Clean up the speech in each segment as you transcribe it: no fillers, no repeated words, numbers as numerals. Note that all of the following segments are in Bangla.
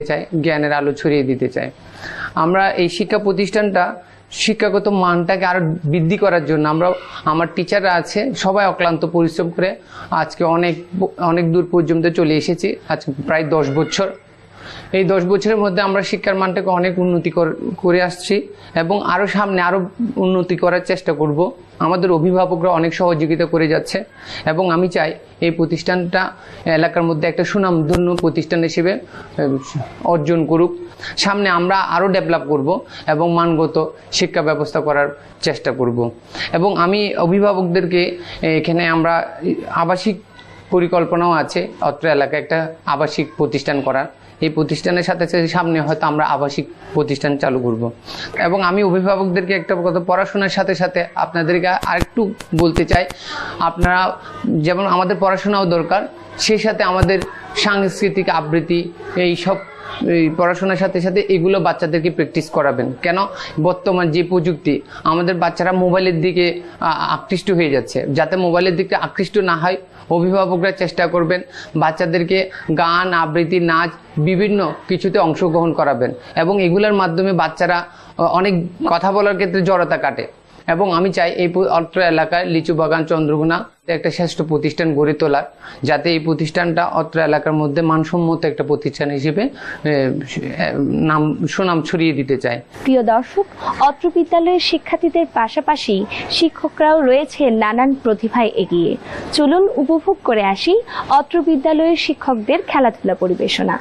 চাই, জ্ঞানের আলো ছড়িয়ে দিতে চাই। আমরা এই শিক্ষা প্রতিষ্ঠানটা শিক্ষাগত মানটাকে আরো বৃদ্ধি করার জন্য আমার টিচাররা আছে সবাই অক্লান্ত পরিশ্রম করে আজকে অনেক দূর পর্যন্ত চলে এসেছি। আজকে প্রায় 10 বছর। এই 10 বছরের মধ্যে আমরা শিক্ষার মানটাকে অনেক উন্নতি করে আসছি এবং আরো সামনে আরো উন্নতি করার চেষ্টা করব। আমাদের অভিভাবকরা অনেক সহযোগিতা করে যাচ্ছে এবং আমি চাই এই প্রতিষ্ঠানটা এলাকার মধ্যে একটা সুনামধন্য প্রতিষ্ঠান হিসেবে অর্জন করুক। সামনে আমরা আরো ডেভেলপ করব এবং মানগত শিক্ষা ব্যবস্থা করার চেষ্টা করব। এবং আমি অভিভাবকদেরকে এখানে আমরা আবাসিক পরিকল্পনাও আছে অত্র এলাকায় একটা আবাসিক প্রতিষ্ঠান করার। এই প্রতিষ্ঠানের সাথে সাথে সামনে হয়তো আমরা আবাসিক প্রতিষ্ঠান চালু করব। এবং আমি অভিভাবকদেরকে একটা কথা, পড়াশোনার সাথে সাথে আপনাদেরকে আরেকটু বলতে চাই, আপনারা যেমন আমাদের পড়াশোনাও দরকার, সেই সাথে আমাদের সাংস্কৃতিক আবৃত্তি এই পড়াশোনার সাথে সাথে এগুলো বাচ্চাদেরকে প্র্যাকটিস করাবেন। কেন বর্তমান যে প্রযুক্তি, আমাদের বাচ্চারা মোবাইলের দিকে আকৃষ্ট হয়ে যাচ্ছে। যাতে মোবাইলের দিকে আকৃষ্ট না হয় অভিভাবকরা চেষ্টা করবেন বাচ্চাদেরকে গান, আবৃত্তি, নাচ বিভিন্ন কিছুতে অংশগ্রহণ করাবেন এবং এগুলোর মাধ্যমে বাচ্চারা অনেক কথা বলার ক্ষেত্রে জড়তা কাটে। এবং আমি চাই এই অত্র এলাকায় লিচু বাগান চন্দ্রকোনা একটা শ্রেষ্ঠ প্রতিষ্ঠান গড়ে তোলার, যাতে এই প্রতিষ্ঠানটা অত্র এলাকার মধ্যে মানসম্মত একটা প্রতিষ্ঠান হিসেবে সুনাম ছড়িয়ে দিতে চাই। প্রিয় দর্শক, অত্র বিদ্যালয়ের শিক্ষার্থীদের পাশাপাশি শিক্ষকরাও রয়েছে নানান প্রতিভায় এগিয়ে। চলুন উপভোগ করে আসি অত্র বিদ্যালয়ের শিক্ষকদের খেলাধুলা পরিবেশনা।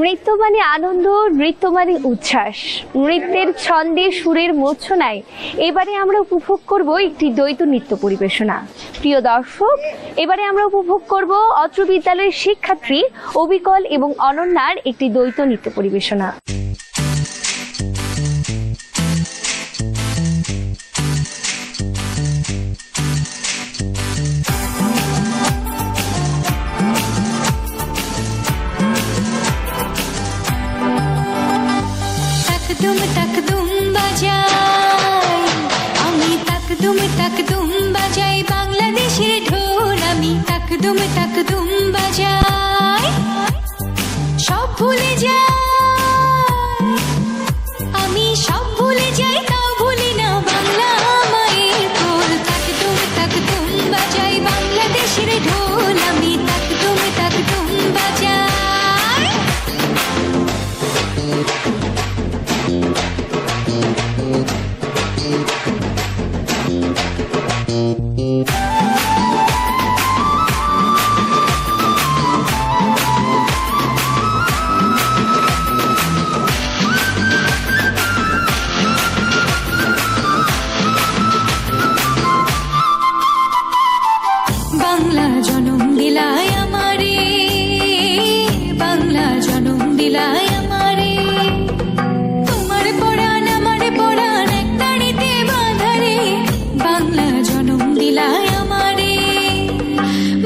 নৃত্য মানে আনন্দ, নৃত্য মানে উচ্ছ্বাস। নৃত্যের ছন্দে সুরের মূর্ছনায় এবারে আমরা উপভোগ করব একটি দ্বৈত নৃত্য পরিবেশনা। প্রিয় দর্শক, এবারে আমরা উপভোগ করব অত্র বিদ্যালয়ের শিক্ষার্থী অবিকল এবং অনন্যার একটি দ্বৈত নৃত্য পরিবেশনা। তাকদুম বাজাই বাংলাদেশের ঢোল, আমি তাকদুম বাজাই, সব ভুলে যাই, আমি সব ভুলে যাই, তাও ভুলি না বাংলা মায়ের কোল। তাকদুম বাজাই বাংলাদেশের ঢোল, আমি তাকদুম বাজাই। বাংলা জনম দিলায় আমারে, বাংলা জনম দিলায় আমারে, তোমার পরাণ আমার পরাণ এক তাড়িতে বাঁধারে, বাংলা জনম দিলায় আমারে।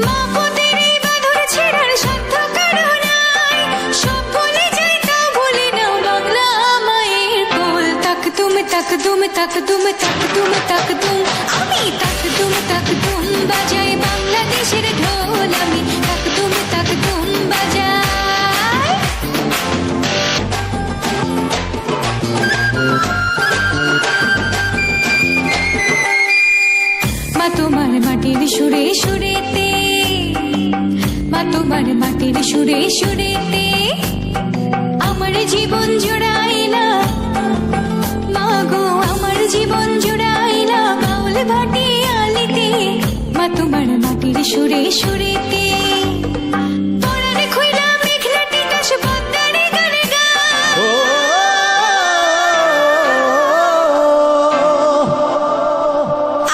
মা পুতের এই বাঁধন ছেড়ার সাধ্য কারো নাই, সব ভুলে যাই তা ভুলি না বাংলা মায়ের কোল। তাকদুম আমি তাকদুম বাজাই বাংলাদেশের ঢোল, আমি তাকদুম বাজাই। মা তোমার মাটির সুরে সুরেতে, মা তোমার মাটির সুরে সুরেতে আমার জীবন জোড়াইলা, মা গো আমার জীবন জোড়াইলা বাউল ভাটি আলিতে, মা তোমার মাটির সুরে সুরেতে। পরাণে খুইলা মেঘলা তিতাস পদ্মারে গানে গায়,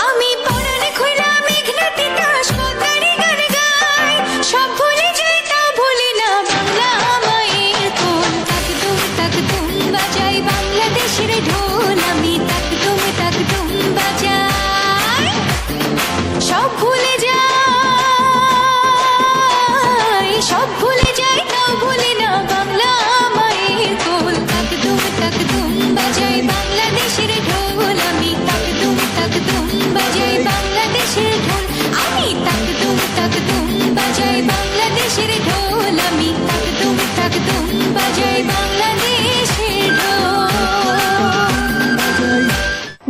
আমি পরাণে খুইলা মেঘলা তিতাস পদ্মারে গানে গায়, সব ভুলে যাই তা ভুলি না সব ভুলে যাই তাও ভুলি না বাংলা মায়ের কোল। তাকদুম তাকদুম বাজাই বাংলাদেশের ঢোল, আমি তাকদুম তাকদুম বাজাই বাংলাদেশের ঢোল, আমি তাকদুম তাকদুম বাজাই বাংলাদেশের ঢোল, আমি তাকদুম তাকদুম বাজাই বাংলাদেশের ঢোল।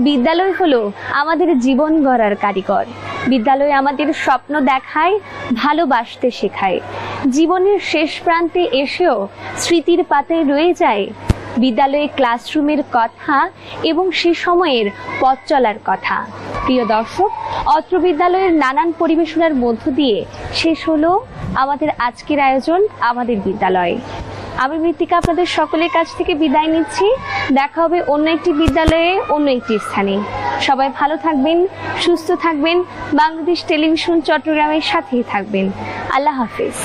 বিদ্যালয় হলো আমাদের জীবন গড়ার কারিগর। বিদ্যালয় আমাদের স্বপ্ন দেখায়, ভালোবাসতে শেখায়। জীবনের শেষ প্রান্তে এসেও স্মৃতির পাতায় রয়ে যায় বিদ্যালয়ে ক্লাসরুমের কথা এবং সে সময়ের পথ চলার কথা। প্রিয় দর্শক, অত্র বিদ্যালয়ের নানান পরিবেশনার মধ্য দিয়ে শেষ হলো আমাদের আজকের আয়োজন আমাদের বিদ্যালয়। আমি মৃত্তিকা আপনাদের সকলের কাছ থেকে বিদায় নিচ্ছি। দেখা হবে অন্য একটি বিদ্যালয়ে, অন্য একটি স্থানে। সবাই ভালো থাকবেন, সুস্থ থাকবেন, বাংলাদেশ টেলিভিশন চট্টগ্রামের সাথেই থাকবেন। আল্লাহ হাফেজ।